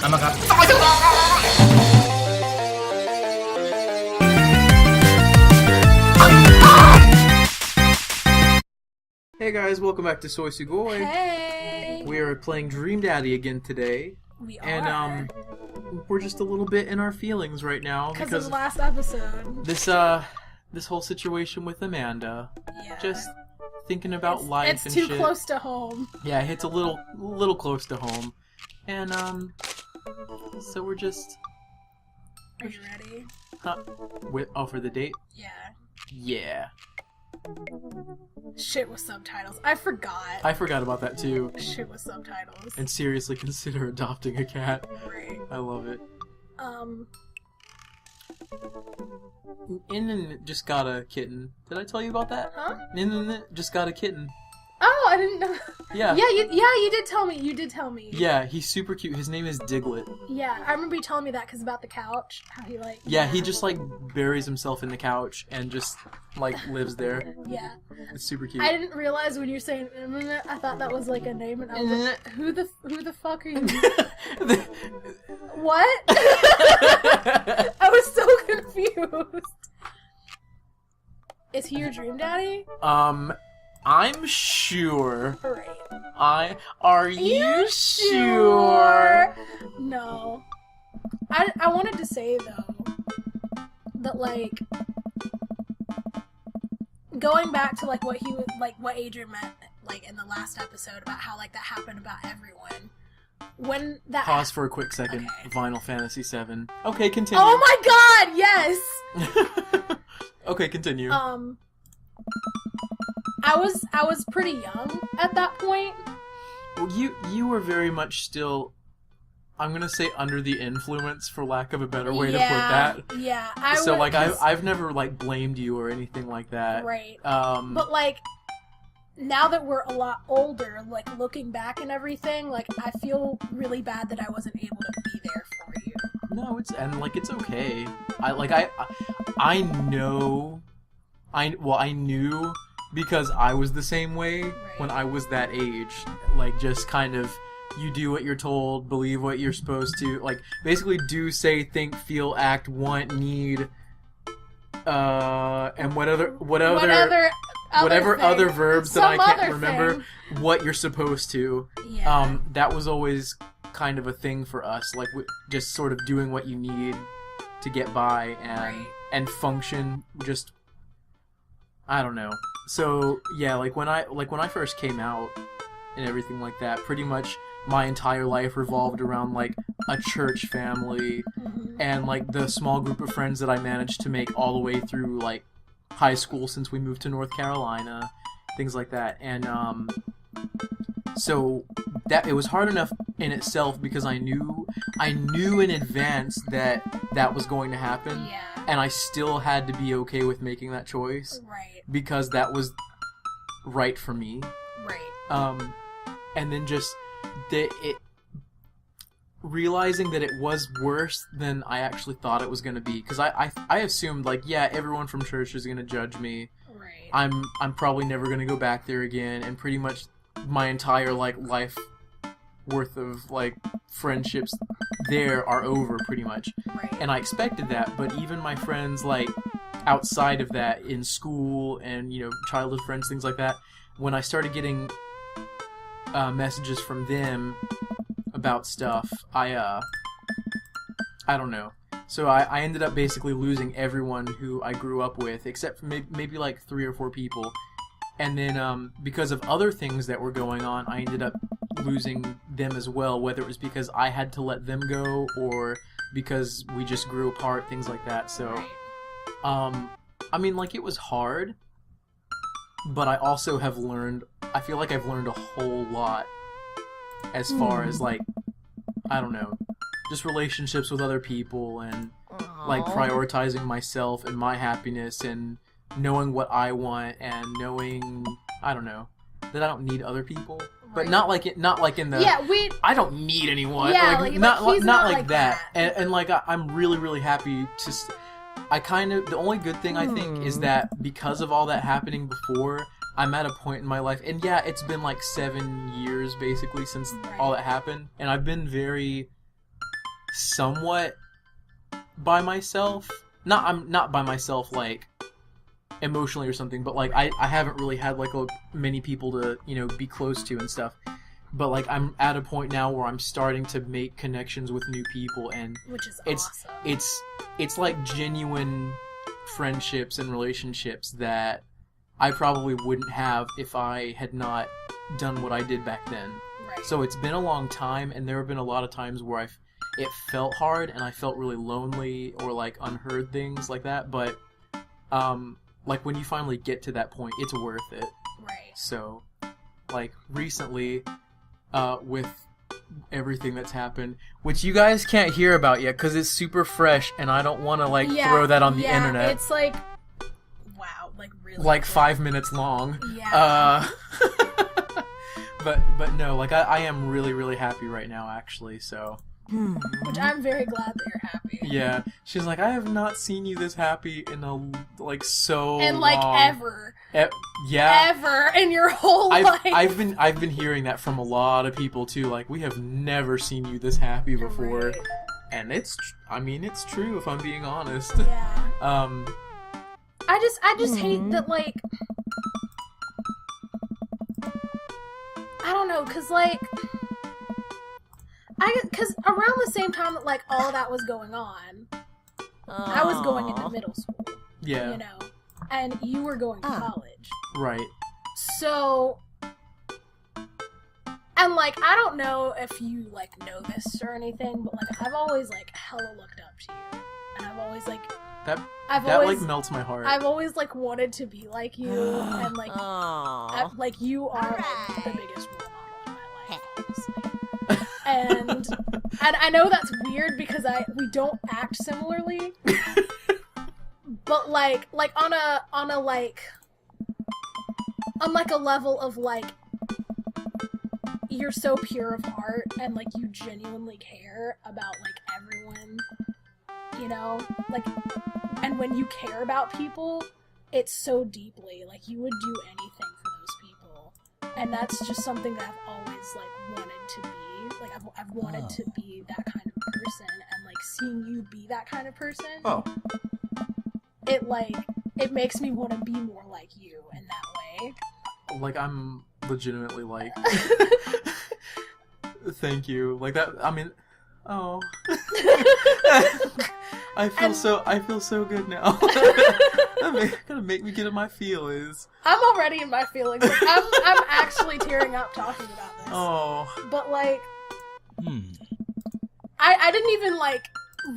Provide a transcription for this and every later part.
Hey guys, welcome back to Sugoi. Hey! We are playing Dream Daddy again today. We are. And we're just a little bit in our feelings right now because of the last episode. This whole situation with Amanda. Yeah. Just thinking about life and shit. It's too close to home. Yeah, it hits a little close to home. And so we're just... Are you ready? For the date? Yeah. Yeah. Shit with subtitles. I forgot. I forgot about that too. Shit with subtitles. And seriously consider adopting a cat. Right. I love it. Nin just got a kitten. Did I tell you about that? Huh? Nin just got a kitten. Oh, I didn't know. Yeah. Yeah, you did tell me. You did tell me. Yeah, he's super cute. His name is Diglett. Yeah, I remember you telling me that because about the couch. How he Yeah, he just buries himself in the couch and just lives there. Yeah. It's super cute. I didn't realize when you were saying I thought that was like a name, and I was like, who the fuck are you? What? I was so confused. Is he your dream daddy? I'm sure. Right. Are you sure? No. I wanted to say though that going back to what he was what Adrian meant in the last episode about how that happened about everyone. When that Pause for a quick second. Okay. Final Fantasy VII. Okay, continue. Oh my god, yes. Okay, continue. I was pretty young at that point. Well, you were very much still, I'm gonna say, under the influence, for lack of a better way to put that. Yeah, I've never blamed you or anything like that. Right. But now that we're a lot older, looking back and everything, I feel really bad that I wasn't able to be there for you. No, it's okay. I knew. Because I was the same way when I was that age. Just kind of, you do what you're told, believe what you're supposed to. Basically do, say, think, feel, act, want, need, and whatever other verbs that I can't remember what you're supposed to. Yeah. That was always kind of a thing for us. Just sort of doing what you need to get by and function. Just, I don't know. So yeah, when I first came out and everything like that, pretty much my entire life revolved around a church family and the small group of friends that I managed to make all the way through high school since we moved to North Carolina, things like that. And so that it was hard enough in itself because I knew in advance that was going to happen. Yeah. And I still had to be okay with making that choice. Right. Because that was right for me. Right. And then just realizing that it was worse than I actually thought it was going to be. Because I assumed, everyone from church is going to judge me. Right. I'm probably never going to go back there again. And pretty much my entire, life worth of, friendships there are over, pretty much. Right. And I expected that, but even my friends, outside of that, in school and, childhood friends, things like that, when I started getting messages from them about stuff, I don't know. So I ended up basically losing everyone who I grew up with, except for maybe 3 or 4 people. And then because of other things that were going on, I ended up losing them as well, whether it was because I had to let them go or because we just grew apart, things like that. So it was hard, but I also have learned, I feel like I've learned a whole lot as far as I don't know, just relationships with other people and prioritizing myself and my happiness and knowing what I want and knowing, I don't know, that I don't need other people. But not in the I don't need anyone. Yeah, not like that. And I'm really, really happy to. The only good thing I think is that because of all that happening before, I'm at a point in my life, and yeah, it's been 7 years basically since all that happened, and I've been very somewhat by myself. I'm not by myself, like, emotionally or something, but, like, I haven't really had, like, many people to, you know, be close to and stuff. But, like, I'm at a point now where I'm starting to make connections with new people, and which is awesome. It's like genuine friendships and relationships that I probably wouldn't have if I had not done what I did back then. Right. So it's been a long time, and there have been a lot of times where it felt hard, and I felt really lonely, or, like, unheard, things like that, but, like, when you finally get to that point, it's worth it. Right. So, like, recently, with everything that's happened, which you guys can't hear about yet, because it's super fresh, and I don't want to, like, throw that on the internet. It's, like, wow, like, really. Like, 5 minutes long. Yeah. But no, like, I am really, really happy right now, actually, so... Which I'm very glad that you're happy. Yeah, she's like, I have not seen you this happy in so and like long. ever. Yeah. Ever in your whole life. I've been hearing that from a lot of people too. Like, we have never seen you this happy before, right. And it's true if I'm being honest. Yeah. I just hate that, like, I don't know, cause like. Because around the same time that, like, all of that was going on, I was going into middle school. Yeah. You know? And you were going to college. Right. So... And, like, I don't know if you, like, know this or anything, but, like, I've always, like, hella looked up to you. And I've always, like... That melts my heart. I've always, like, wanted to be like you, and, like... like, you are, like, the biggest role model in my life, honestly. And I know that's weird because we don't act similarly, but like on a level of, like, you're so pure of heart and, like, you genuinely care about, like, everyone, you know, like, and when you care about people, it's so deeply, like, you would do anything for those people, and that's just something that I've always, like, wanted to be. Like, I've wanted to be that kind of person, and, like, seeing you be that kind of person, it makes me want to be more like you in that way. Like, I'm legitimately, like, thank you. Like, that, I mean, oh. I feel so good now. Gonna make me get in my feelings. I'm already in my feelings. Like, I'm actually tearing up talking about this. Oh. But, like, I didn't even, like,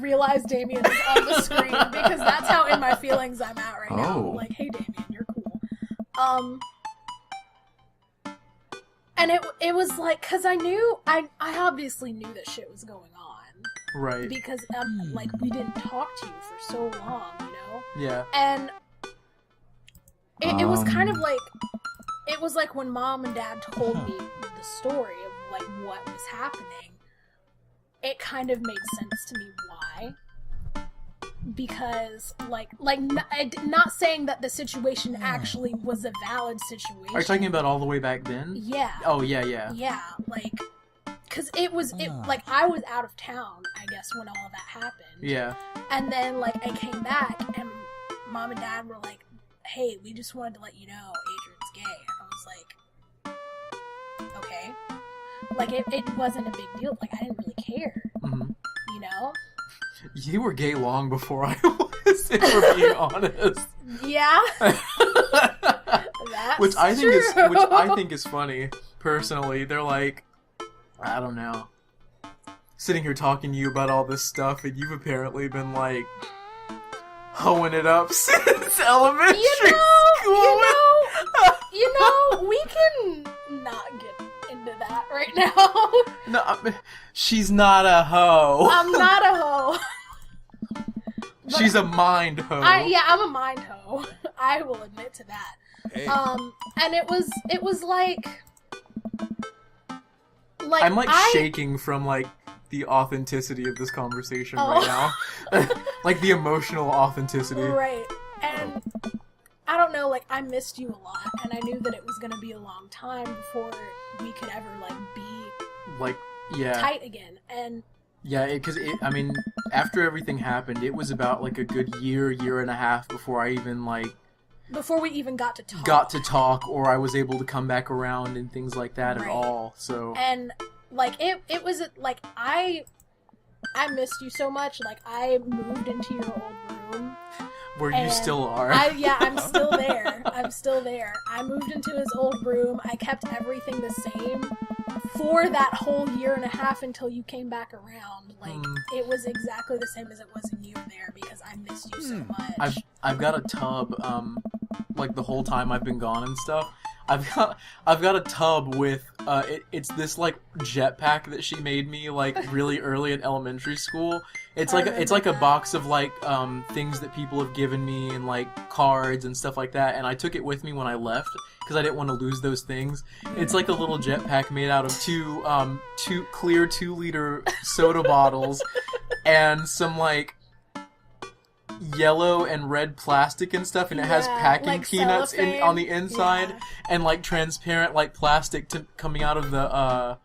realize Damien was on the screen because that's how in my feelings I'm at right now. Like, hey, Damien, you're cool. And it was like, because I obviously knew that shit was going on. Right. Because, like, we didn't talk to you for so long, you know? Yeah. And it was kind of like, it was like when Mom and Dad told me the story of, like, what was happening. It kind of made sense to me why. Because, not saying that the situation actually was a valid situation. Are you talking about all the way back then? Yeah. Oh, yeah. Yeah, like, because I was out of town, I guess, when all of that happened. Yeah. And then, like, I came back, and Mom and Dad were like, hey, we just wanted to let you know Adrian's gay. And I was like, okay. Like, it wasn't a big deal. Like, I didn't really care. Mm-hmm. You know? You were gay long before I was, if we're being honest. Yeah. That's which I true. think is funny. Personally, they're like, I don't know, sitting here talking to you about all this stuff, and you've apparently been, like, hoeing it up since elementary school. You know, we can not get into that right now. No, she's not a hoe. I'm not a hoe. She's a mind hoe. I'm a mind hoe. I will admit to that. Hey. And it was like I'm like shaking from, like, the authenticity of this conversation right now. Like, the emotional authenticity. Right. And I don't know, like, I missed you a lot, and I knew that it was gonna be a long time before we could ever, like, be like, yeah, tight again. And Yeah, because I mean, after everything happened, it was about like a good year and a half before I even before we even got to talk, or I was able to come back around and things like that at all. So and like it was like I missed you so much. Like I moved into your old room. Where you still are. I'm still there. I'm still there. I moved into his old room. I kept everything the same for that whole year and a half until you came back around. Like, it was exactly the same as it was when you were there because I missed you so much. I've got a tub, like the whole time I've been gone and stuff. I've got a tub with it's this like jetpack that she made me like really early in elementary school. It's like a box of like things that people have given me and like cards and stuff like that, and I took it with me when I left because I didn't want to lose those things. It's like a little jetpack made out of two clear 2-liter soda bottles and some like yellow and red plastic and stuff, and it has packing like peanuts on the inside, yeah. and like transparent like plastic coming out of the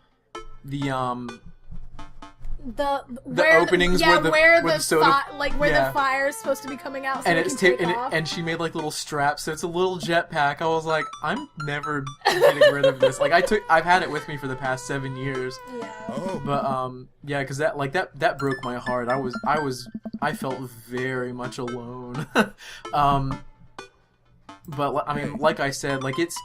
openings where the soda the fire is supposed to be coming out, so and and she made like little straps, so it's a little jetpack. I was like, I'm never getting rid of this. Like I've had it with me for the past 7 years. Yeah. Oh. But yeah, because that broke my heart. I felt very much alone. But I mean, like I said, like it's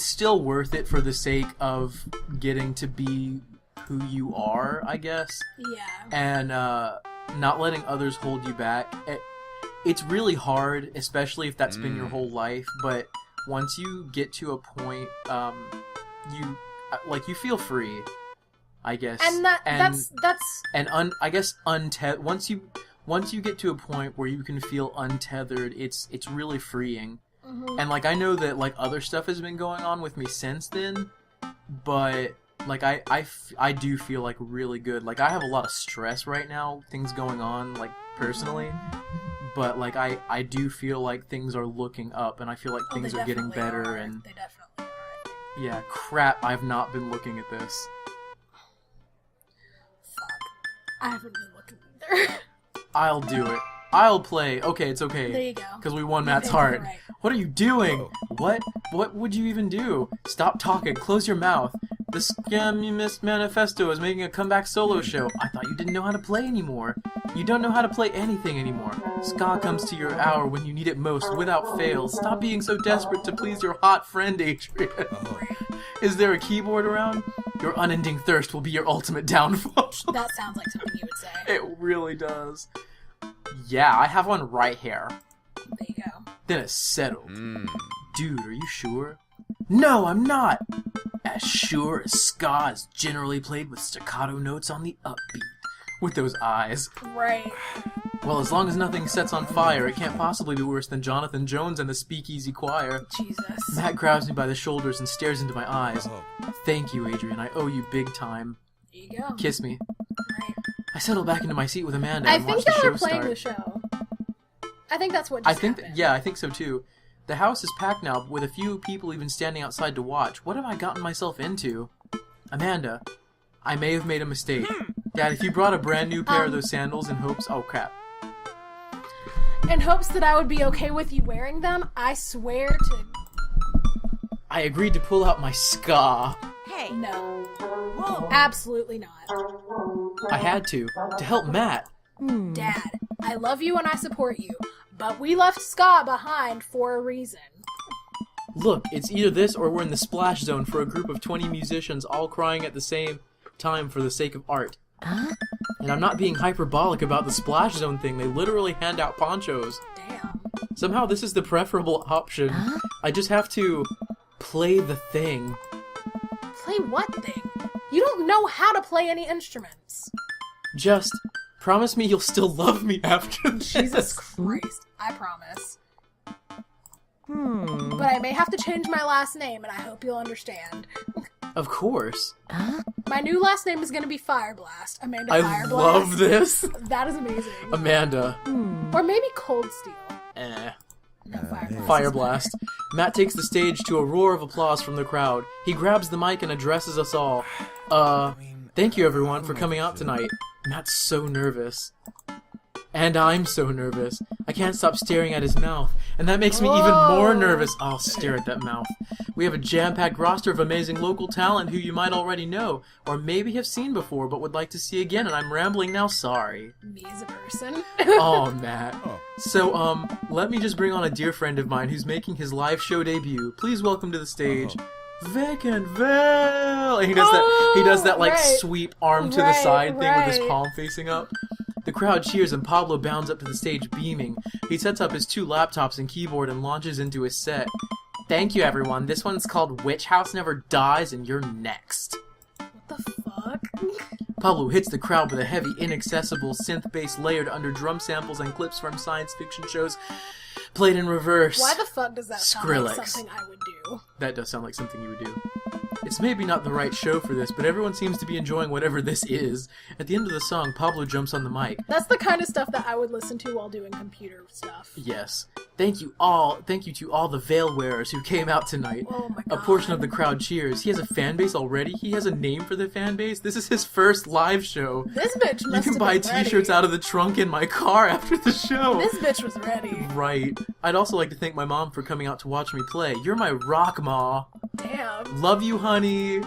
still worth it for the sake of getting to be who you are, I guess. Yeah. And not letting others hold you back. It's really hard, especially if that's been your whole life. But once you get to a point, you feel free, I guess. And that's I guess once you get to a point where you can feel untethered, it's really freeing. Mm-hmm. And like I know that like other stuff has been going on with me since then, but like I do feel like really good. Like I have a lot of stress right now, things going on like personally, but like I do feel like things are looking up, and I feel like things are getting better. And they definitely are. Yeah, crap, I've not been looking at this. Fuck, I haven't been looking either. I'll do it. I'll play. Okay, it's okay. There you go. Because we won Matt's heart. Right. What are you doing? Whoa. What would you even do? Stop talking. Close your mouth. The Scammy Manifesto is making a comeback solo show. I thought you didn't know how to play anymore. You don't know how to play anything anymore. Ska comes to your hour when you need it most, without fail. Stop being so desperate to please your hot friend, Adrian. Is there a keyboard around? Your unending thirst will be your ultimate downfall. That sounds like something you would say. It really does. Yeah, I have one right here. There you go. Then it's settled. Dude, are you sure? No, I'm not! As sure as ska is generally played with staccato notes on the upbeat. With those eyes. Right. Well, as long as nothing sets on fire, it can't possibly be worse than Jonathan Jones and the Speakeasy Choir. Jesus. Matt grabs me by the shoulders and stares into my eyes. Oh. Thank you, Adrian. I owe you big time. There you go. Kiss me. Right. I settle back into my seat with Amanda I and watch think the y'all show are playing start. the show. I think that's what just happened. Yeah, I think so too. The house is packed now, with a few people even standing outside to watch. What have I gotten myself into? Amanda, I may have made a mistake. Dad, if you brought a brand new pair of those sandals in hopes... Oh, crap. In hopes that I would be okay with you wearing them, I swear to... I agreed to pull out my ska. Hey. No. Whoa. Absolutely not. I had to help Matt. Dad, I love you and I support you, but we left ska behind for a reason. Look, it's either this or we're in the splash zone for a group of 20 musicians all crying at the same time for the sake of art. And I'm not being hyperbolic about the splash zone thing. They literally hand out ponchos. Damn. Somehow this is the preferable option. I just have to play the thing. Play what thing? You don't know how to play any instruments. Just promise me you'll still love me after this. Jesus Christ. I promise. But I may have to change my last name, and I hope you'll understand. Of course. My new last name is going to be Fireblast. Amanda I Fireblast. love this. That is amazing. Amanda. Or maybe Cold Steel. No, Fireblast. Fireblast. Matt takes the stage to a roar of applause from the crowd. He grabs the mic and addresses us all. Thank you, everyone, for coming out tonight. Matt's so nervous. And I'm so nervous. I can't stop staring at his mouth, and that makes me even more nervous. I'll stare at that mouth. We have a jam-packed roster of amazing local talent who you might already know, or maybe have seen before but would like to see again, and I'm rambling now, sorry. Me as a person. Oh, Matt. So, let me just bring on a dear friend of mine who's making his live show debut. Please welcome to the stage, Vacant Val! And he does that like, sweep arm to the side thing with his palm facing up. The crowd cheers and Pablo bounds up to the stage beaming. He sets up his 2 laptops and keyboard and launches into his set. Thank you, everyone. This one's called Witch House Never Dies, and you're next. What the fuck? Pablo hits the crowd with a heavy, inaccessible synth bass layered under drum samples and clips from science fiction shows played in reverse. Why the fuck does that sound like something I would do? That does sound like something you would do. It's maybe not the right show for this, but everyone seems to be enjoying whatever this is. At the end of the song, Pablo jumps on the mic. That's the kind of stuff that I would listen to while doing computer stuff. Yes. Thank you to all the veil wearers who came out tonight. Oh my God. A portion of the crowd cheers. He has a fan base already? He has a name for the fan base? This is his first live show. This bitch must You can buy t-shirts out of the trunk in my car after the show. This bitch was ready. Right. I'd also like to thank my mom for coming out to watch me play. You're my rock, ma. Damn. Love you, honey.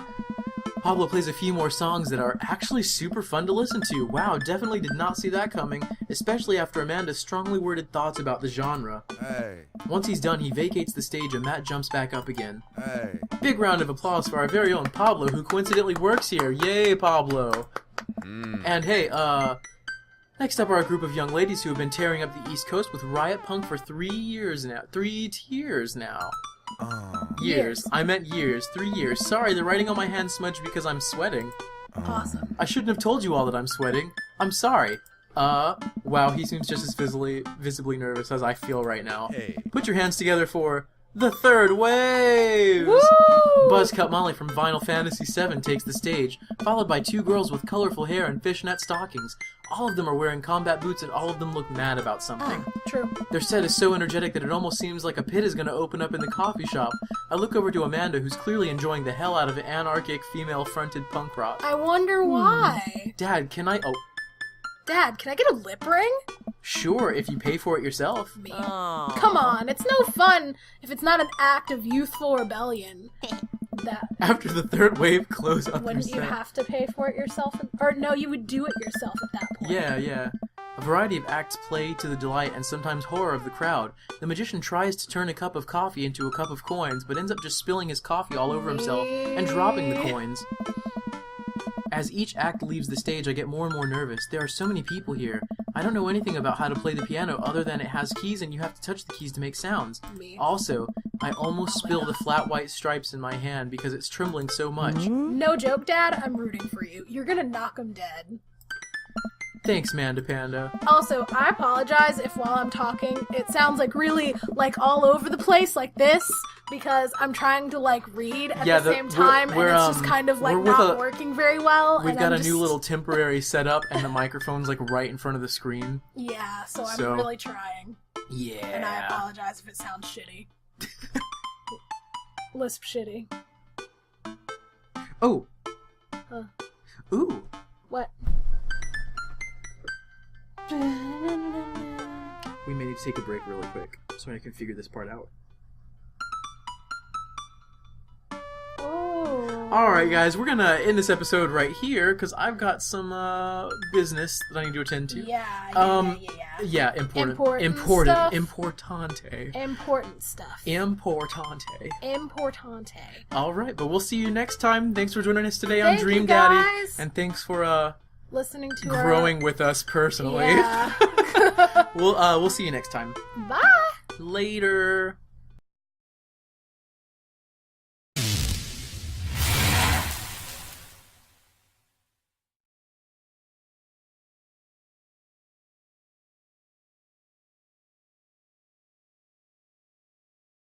Pablo plays a few more songs that are actually super fun to listen to. Wow, definitely did not see that coming, especially after Amanda's strongly worded thoughts about the genre. Hey. Once he's done, he vacates the stage and Matt jumps back up again. Hey. Big round of applause for our very own Pablo, who coincidentally works here. Yay, Pablo. And hey, next up are a group of young ladies who have been tearing up the East Coast with Riot Punk for 3 years now. 3 tiers now. Years. I meant years. 3 years. Sorry, the writing on my hand smudged because I'm sweating. Awesome. I shouldn't have told you all that I'm sweating. I'm sorry. Wow, he seems just as visibly nervous as I feel right now. Hey. Put your hands together for The Third Waves! Woo! Buzzcut Molly from Final Fantasy VII takes the stage, followed by 2 girls with colorful hair and fishnet stockings. All of them are wearing combat boots and all of them look mad about something. True. Their set is so energetic that it almost seems like a pit is going to open up in the coffee shop. I look over to Amanda, who's clearly enjoying the hell out of anarchic, female-fronted punk rock. I wonder why. Dad, can I... Oh, Dad, can I get a lip ring? sure, if you pay for it yourself. Me. Come on, it's no fun if it's not an act of youthful rebellion. That After the third wave, close up your wouldn't you set. have to pay for it yourself? Or no, you would do it yourself at that point. Yeah. A variety of acts play to the delight and sometimes horror of the crowd. The magician tries to turn a cup of coffee into a cup of coins, but ends up just spilling his coffee all over himself and dropping the coins. As each act leaves the stage, I get more and more nervous. There are so many people here. I don't know anything about how to play the piano other than it has keys and you have to touch the keys to make sounds. Me. Also, I almost spill the flat white stripes in my hand because it's trembling so much. No joke, Dad, I'm rooting for you. You're gonna knock him dead. Thanks, Manda Panda. Also, I apologize if while I'm talking, it sounds like really, like, all over the place, like this, because I'm trying to, like, read at the same time, and it's just kind of, like, not working very well. We've got a new little temporary setup, and the microphone's, like, right in front of the screen. Yeah, so I'm really trying. Yeah. And I apologize if it sounds shitty. Lisp shitty. Oh. Huh. Ooh. What? We may need to take a break really quick so I can figure this part out. Oh. Alright guys, we're gonna end this episode right here because I've got some business that I need to attend to. Yeah, important stuff. importante. Important stuff. Importante. Alright, but we'll see you next time. Thanks for joining us today on Thank Dream you, Daddy. guys. And thanks for Listening to growing with us personally. Yeah. We'll see you next time. Bye. Later.